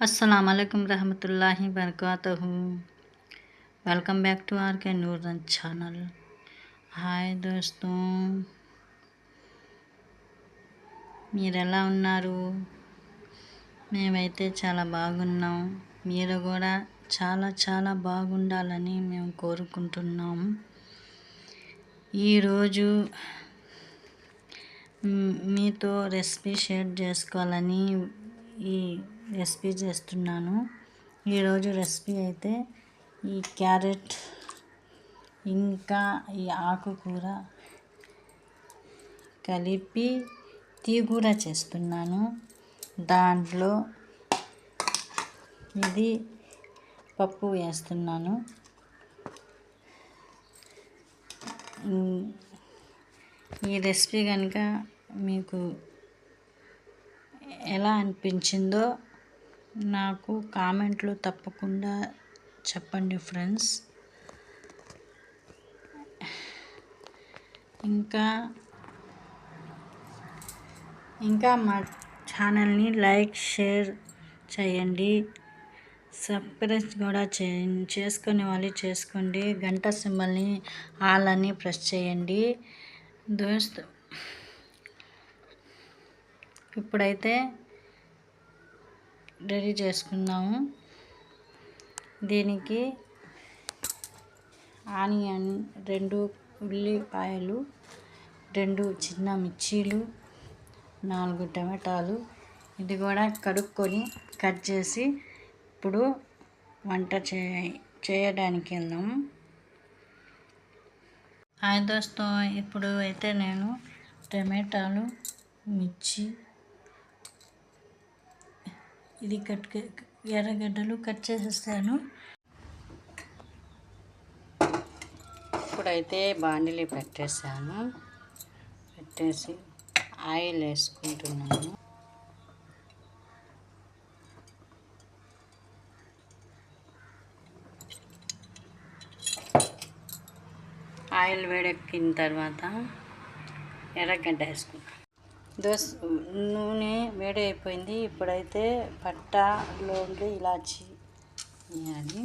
अस्सलाम वालेकुम रहमतुल्लाहि वबरकातुहू। वेलकम बैक टू आर के नूरन ఛానల్। హాయ్ दोस्तों, మీరు ఎలా ఉన్నారు? మేమైతే చాలా బాగున్నాం। మీరు కూడా చాలా బాగుండాలని మేము కోరుకుంటున్నాం। ఈరోజు మీతో రెసిపీ షేర్ చేసుకోవాలని ఈ రెసిపీ చేస్తున్నాను। ఈరోజు రెసిపీ అయితే ఈ క్యారెట్ ఇంకా ఈ ఆకుకూర కలిపి తీగూర చేస్తున్నాను। దాంట్లో ఇది పప్పు వేస్తున్నాను। ఈ రెసిపీ కనుక మీకు ఎలా అనిపించిందో నాకు కామెంట్లో తప్పకుండా చెప్పండి ఫ్రెండ్స్। ఇంకా మా ఛానల్ని లైక్ షేర్ చేయండి, సబ్స్క్రైబ్ కూడా చేసుకునే వాళ్ళు చేసుకోండి, గంట సింబల్ని ఆల్ అని ప్రెస్ చేయండి దోస్త్। ఇప్పుడైతే రెడీ చేసుకుందాము। దీనికి ఆనియన్ 2 ఉల్లిపాయలు, 2 చిన్న మిర్చీలు, 4 టమాటాలు, ఇది కూడా కడుక్కొని కట్ చేసి ఇప్పుడు వంట చేయడానికి వెళ్దాం। హాయ్ దోస్తో, ఇప్పుడు అయితే నేను టమాటాలు, మిర్చి, ఇది ఎర్రగడ్డలు కట్ చేసేస్తాను। ఇప్పుడైతే బాండిలి పెట్టేసి ఆయిల్ వేసుకుంటున్నాను। ఆయిల్ వేడెక్కిన తర్వాత ఎర్రగడ్డ వేసుకుంటాను। నూనె వేడి అయిపోయింది। ఇప్పుడైతే పట్ట, లవంగు, ఇలాచి వేయాలి।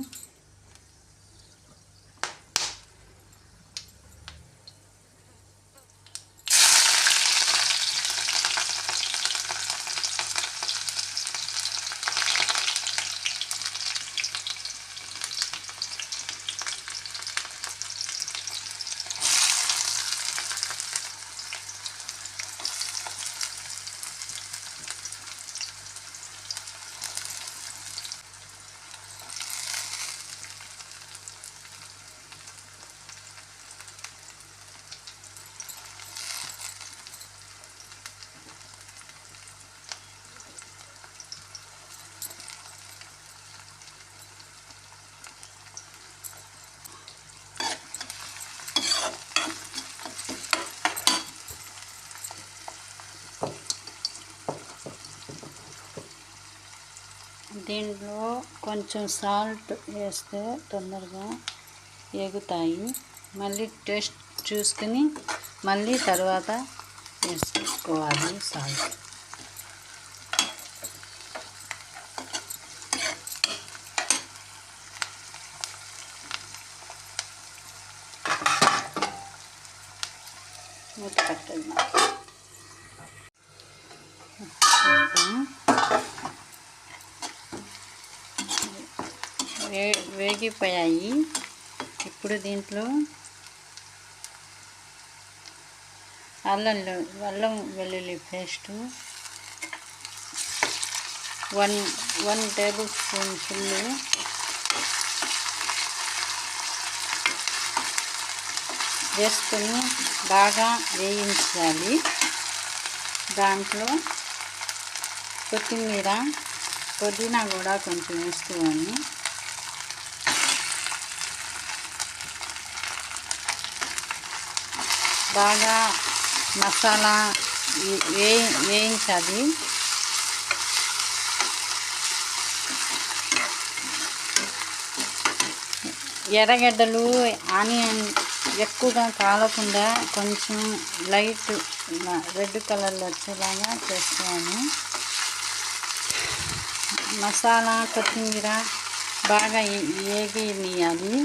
దీంట్లో కొంచెం సాల్ట్ వేస్తే తొందరగా ఎగుతాయి। మళ్ళీ టేస్ట్ చూసుకుని మళ్ళీ తర్వాత వేసుకోవాలి సాల్ట్। మూత పెట్టండి। వేగిపోయాయి। ఇప్పుడు దీంట్లో అల్లం వెల్లుల్లి పేస్టు 1 టేబుల్ స్పూన్ ఫుల్లు, వేసుకొని బాగా వేయించాలి। దాంట్లో కొత్తిమీర, పుదీనా కూడా కొంచెం వేసుకోవాలి। బాగా మసాలా వేయించాలి। ఎర్రగడ్డలు, ఆనియన్ ఎక్కువగా కాలకుండా కొంచెం లైట్ రెడ్ కలర్లో వచ్చేలాగా చేసుకోవాలి। మసాలా కొత్తిమీర బాగా వేగనియాలి.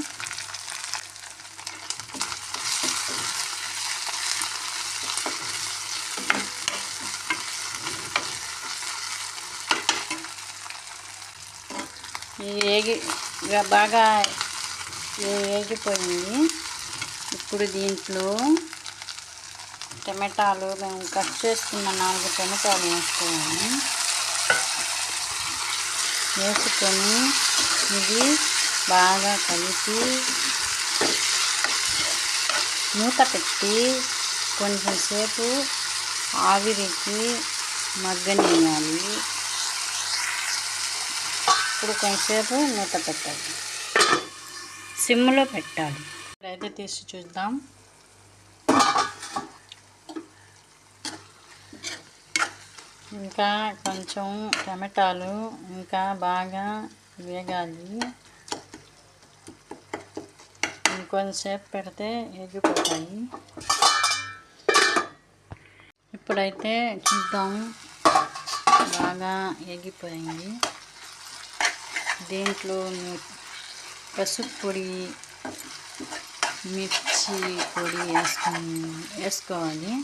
బాగా వేగిపోయింది. ఇప్పుడు దీంట్లో టమాటాలు మేము కట్ చేసుకున్న 4 టమాటాలు వేసుకొని ఇది బాగా కలిపి మూత పెట్టి కొంచెం సేపు ఆవిరికి మగ్గనియాలి. ఇప్పుడు కొంచెంసేపు మూత పెట్టాలి, సిమ్లో పెట్టాలి. ఇప్పుడైతే తీసి చూద్దాం. ఇంకా కొంచెం టమాటాలు ఇంకా బాగా వేగాలి. ఇంకొంచెంసేపు పెడితే వేగిపోతాయి. ఇప్పుడైతే చూద్దాం, బాగా వేగిపోయింది. దీంట్లో పసుపు పొడి, మిర్చి పొడి వేసుకోవాలి.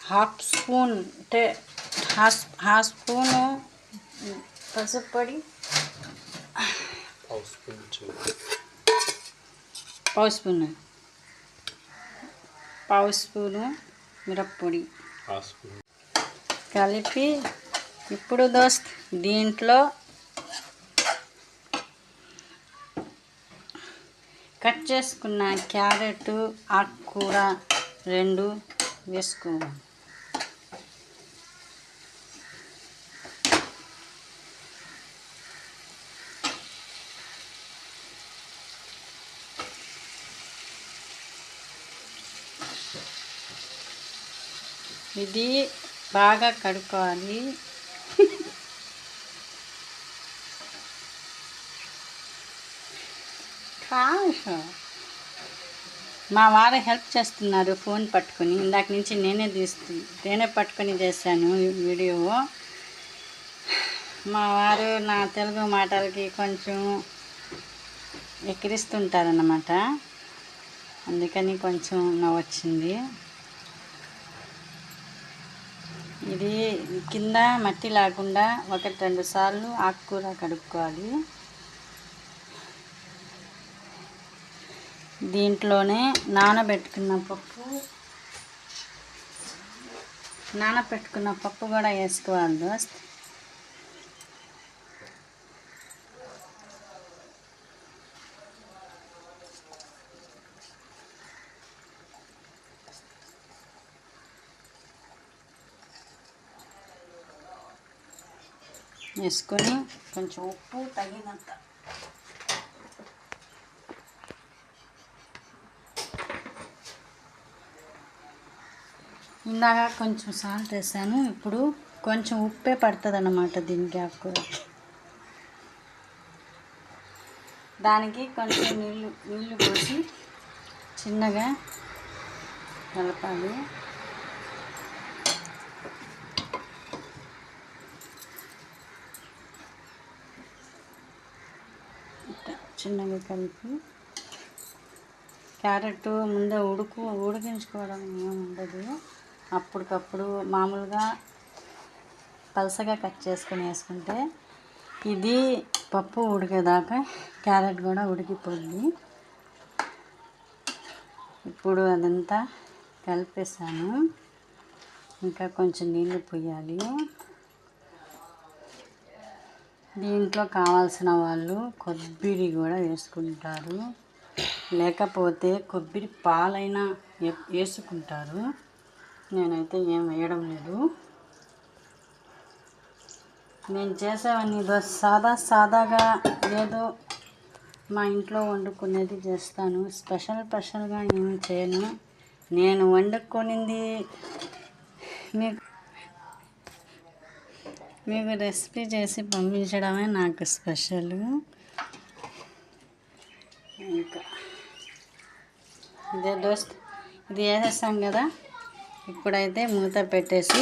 హాఫ్ స్పూన్ అంటే హాఫ్ స్పూను పసుపు పొడి, పావు స్పూను మిరప్పొడి కలిపి ఇప్పుడు దీంట్లో కట్ చేసుకున్న క్యారెట్, ఆకుకూర 2 వేసుకోవాలి. ఇది బాగా కడుక్కోవాలి. మా వారు హెల్ప్ చేస్తున్నారు ఫోన్ పట్టుకొని. ఇందాక నుంచి నేనే పట్టుకొని చేశాను వీడియో. మా వారు నా తెలుగు మాటలకి కొంచెం ఎక్కిరిస్తుంటారన్నమాట, అందుకని కొంచెం నవ్వొచ్చింది. ఇది కింద మట్టి లేకుండా 1-2 సార్లు ఆకుకూర కడుక్కోవాలి. దీంట్లోనే నానబెట్టుకున్న పప్పు కూడా వేసుకోవాలి దోస్త్. వేసుకొని కొంచెం ఉప్పు తగినంత, ఇందాక కొంచెం సాల్ట్ వేసాను, ఇప్పుడు కొంచెం ఉప్పే పడుతుంది అన్నమాట దీనికి. ఆకుకూరకి దానికి కొంచెం నీళ్ళు పోసి చిన్నగా కలపాలి. చిన్నగా కలిపి క్యారెట్ ముందే ఉడికించుకోవడం ఏముండదు. అప్పటికప్పుడు మామూలుగా పలసగా కట్ చేసుకొని వేసుకుంటే ఇది పప్పు ఉడికేదాకా క్యారెట్ కూడా ఉడికిపోద్ది. ఇప్పుడు అదంతా కలిపేసాను. ఇంకా కొంచెం నీళ్ళు పోయాలి. దీంట్లో కావాల్సిన వాళ్ళు కొబ్బరి కూడా వేసుకుంటారు, లేకపోతే కొబ్బరి పాలైనా వేసుకుంటారు. నేనైతే ఏం వేయడం లేదు. నేను చేసేవన్నీ సాదాగా ఏదో మా ఇంట్లో వండుకునేది చేస్తాను. స్పెషల్గా ఏమి చేయను. నేను వండుకునింది మీకు రెసిపీ చేసి పంపించడమే నాకు స్పెషల్. ఇంకా ఇదే దోస్త్, ఇది వేసేస్తాం కదా. ఇప్పుడైతే మూత పెట్టేసి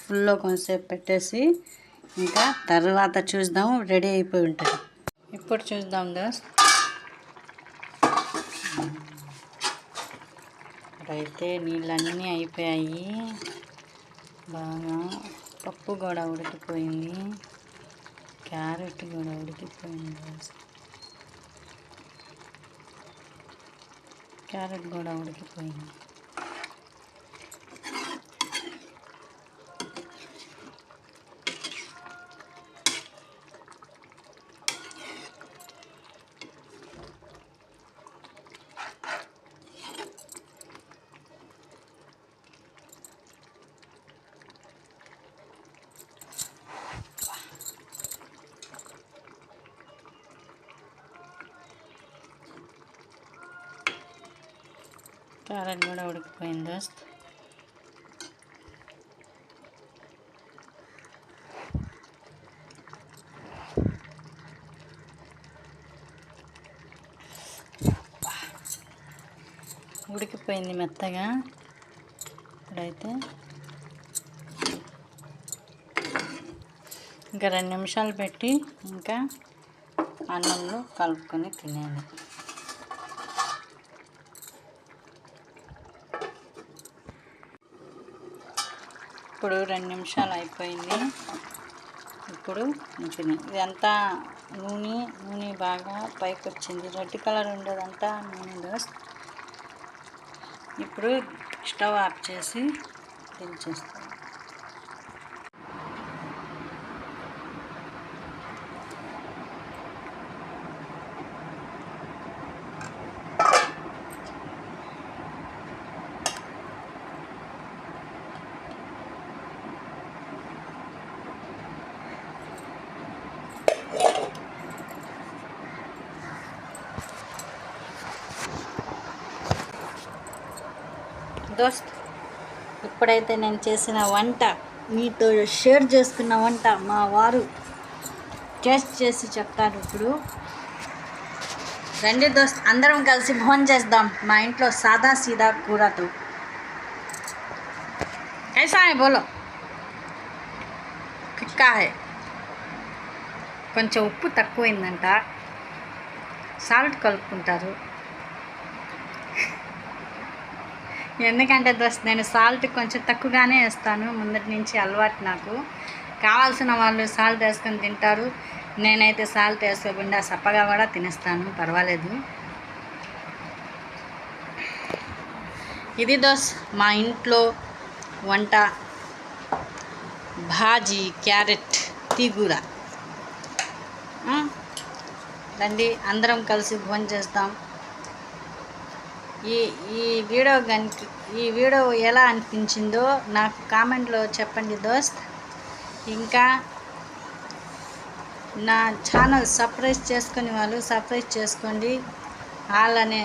ఫుల్లో కొంచెంసేపు పెట్టేసి ఇంకా తర్వాత చూద్దాం, రెడీ అయిపోయి ఉంటుంది. ఇప్పుడు చూద్దాం దోస్త్. ఇప్పుడైతే నీళ్ళన్నీ అయిపోయాయి, బాగా పప్పు కూడా ఉడికిపోయింది, క్యారెట్ కూడా ఉడికిపోయింది దోస్త్. క్యారెట్ కూడా ఉడికిపోయింది. క్యారెట్ కూడా ఉడికిపోయింది దోస్త్. ఉడికిపోయింది మెత్తగా. ఇప్పుడైతే ఇంకా 2 నిమిషాలు పెట్టి ఇంకా అన్నంలో కలుపుకొని తినేది. ఇప్పుడు 2 నిమిషాలు అయిపోయింది. ఇప్పుడు ఇదంతా నూనె బాగా పైకి వచ్చింది, రెడ్ కలర్ ఉండేదంతా నూనె దోస్త్. ఇప్పుడు స్టవ్ ఆఫ్ చేసి దించేస్తాం. దోస్త్, ఇప్పుడైతే నేను చేసిన వంట మీతో షేర్ చేసుకున్న వంట మా వారు టేస్ట్ చేసి చెప్తారు. ఇప్పుడు రండి దోస్త్, అందరం కలిసి భోజనం చేద్దాం మా ఇంట్లో సాదా సీదా కూరతో. कैसा है बोलो? ఫిక్కా హై, కొంచెం ఉప్పు తక్కువైందంట, సాల్ట్ కలుపుకుంటారు. ఎందుకంటే దోస్త్ నేను సాల్ట్ కొంచెం తక్కువగానే వేస్తాను, ముందటి నుంచి అలవాటు నాకు. కావాల్సిన వాళ్ళు సాల్ట్ వేసుకొని తింటారు, నేనైతే సాల్ట్ వేసుకోకుండా సప్పగా కూడా తినేస్తాను, పర్వాలేదు. ఇది దోస్త్ మా ఇంట్లో వంట, భాజీ క్యారెట్ తీగూర. రండి అందరం కలిసి భోజనం చేస్తాం. ఈ వీడియో ఎలా అనిపించిందో నాకు కామెంట్లో చెప్పండి దోస్త్. ఇంకా నా ఛానల్ సబ్స్క్రైబ్ చేసుకుని వాళ్ళు సబ్స్క్రైబ్ చేసుకోండి, ఆల్ అనే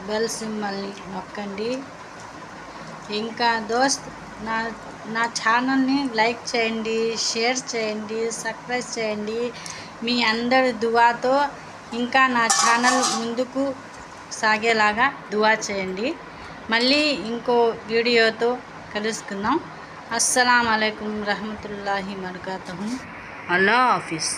బెల్ సింబల్ని నొక్కండి. ఇంకా దోస్త్ నా ఛానల్ని లైక్ చేయండి, షేర్ చేయండి, సబ్స్క్రైబ్ చేయండి. మీ అందరి దువాతో ఇంకా నా ఛానల్ ముందుకు సాగేలాగా దువా చేయండి. మళ్ళీ ఇంకో వీడియోతో కలుసుకుందాం. అస్సలాము అలైకుం రహమతుల్లాహి వబరకాతుహు. అల్లా హాఫిజ్.